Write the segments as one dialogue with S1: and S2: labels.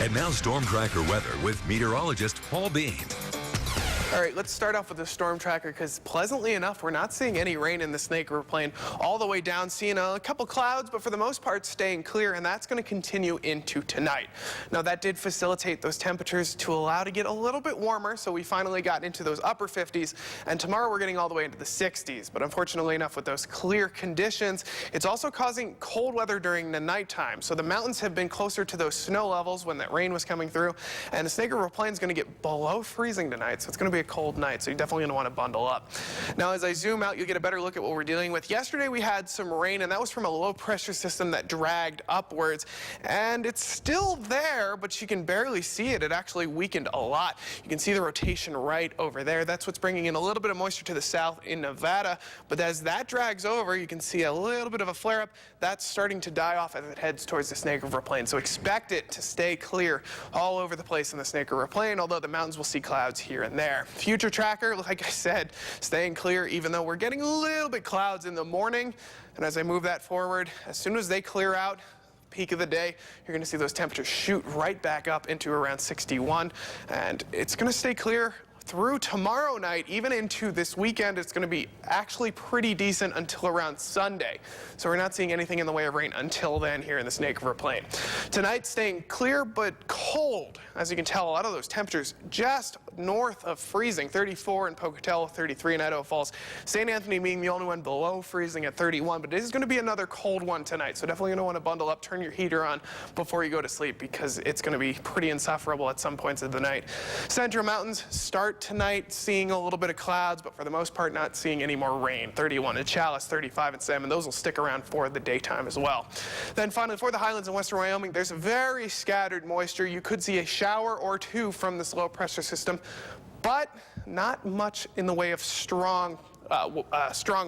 S1: And now storm tracker weather with meteorologist Paul Bean.
S2: All right, let's start off with the storm tracker because pleasantly enough, we're not seeing any rain in the Snake River Plain all the way down, seeing a couple clouds, but for the most part staying clear, and that's going to continue into tonight. Now, that did facilitate those temperatures to allow to get a little bit warmer, so we finally got into those upper 50s, and tomorrow we're getting all the way into the 60s. But unfortunately enough, with those clear conditions, it's also causing cold weather during the nighttime. So the mountains have been closer to those snow levels when that rain was coming through, and the Snake River Plain is going to get below freezing tonight, so it's going to be a cold night, so you're definitely going to want to bundle up. Now, as I zoom out, you'll get a better look at what we're dealing with. Yesterday we had some rain, and that was from a low pressure system that dragged upwards, and it's still there, but you can barely see it. It actually weakened a lot. You can see the rotation right over there. That's what's bringing in a little bit of moisture to the south in Nevada, but as that drags over, you can see a little bit of a flare-up. That's starting to die off as it heads towards the Snake River Plain, so expect it to stay clear all over the place in the Snake River Plain, although the mountains will see clouds here and there. Future tracker, like I said, staying clear even though we're getting a little bit clouds in the morning. And as I move that forward, as soon as they clear out, peak of the day, you're going to see those temperatures shoot right back up into around 61. And it's going to stay clear through tomorrow night, even into this weekend. It's going to be actually pretty decent until around Sunday. So we're not seeing anything in the way of rain until then here in the Snake River Plain. Tonight staying clear but cold. As you can tell, a lot of those temperatures just north of freezing. 34 in Pocatello, 33 in Idaho Falls. St. Anthony being the only one below freezing at 31, but it is going to be another cold one tonight. So definitely going to want to bundle up, turn your heater on before you go to sleep because it's going to be pretty insufferable at some points of the night. Central Mountains start tonight seeing a little bit of clouds, but for the most part not seeing any more rain. 31 in Chalice, 35 in Salmon. Those will stick around for the daytime as well. Then finally for the highlands in western Wyoming, there's very scattered moisture. You could see a shower or two from this low pressure system, but not much in the way of strong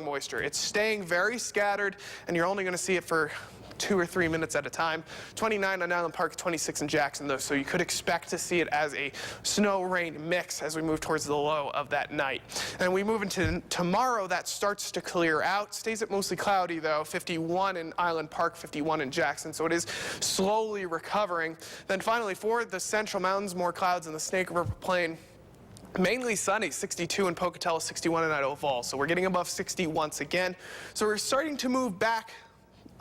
S2: moisture. It's staying very scattered, and you're only going to see it for 2 or 3 minutes at a time. 29 on Island Park, 26 in Jackson, though, so you could expect to see it as a snow-rain mix as we move towards the low of that night. And we move into tomorrow, that starts to clear out. Stays at mostly cloudy, though. 51 in Island Park, 51 in Jackson, so it is slowly recovering. Then finally, for the Central Mountains, more clouds in the Snake River Plain. Mainly sunny, 62 in Pocatello, 61 in Idaho Falls. So we're getting above 60 once again. So we're starting to move back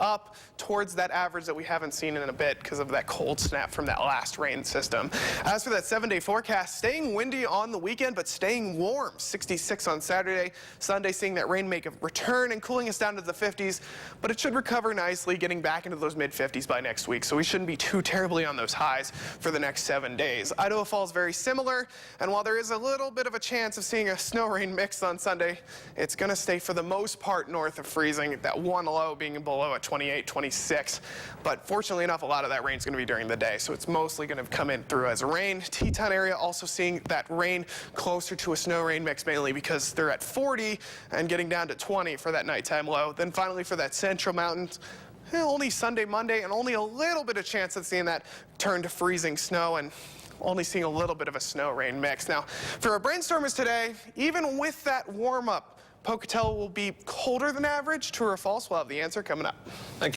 S2: up towards that average that we haven't seen in a bit because of that cold snap from that last rain system. As for that 7-day forecast, staying windy on the weekend, but staying warm. 66 on Saturday. Sunday, seeing that rain make a return and cooling us down to the 50s, but it should recover nicely, getting back into those mid-50s by next week, so we shouldn't be too terribly on those highs for the next 7 days. Idaho Falls very similar, and while there is a little bit of a chance of seeing a snow-rain mix on Sunday, it's going to stay for the most part north of freezing, that one low being below at 28, 26. But fortunately enough, a lot of that rain is going to be during the day, so it's mostly going to come in through as rain. Teton area also seeing that rain closer to a snow rain mix, mainly because they're at 40 and getting down to 20 for that nighttime low. Then finally for that Central Mountains, only Sunday, Monday, and only a little bit of chance of seeing that turn to freezing snow, and only seeing a little bit of a snow rain mix. Now, for our brainstormers today, even with that warm up, Pocatello will be colder than average. True or false? We'll have the answer coming up. Thank you.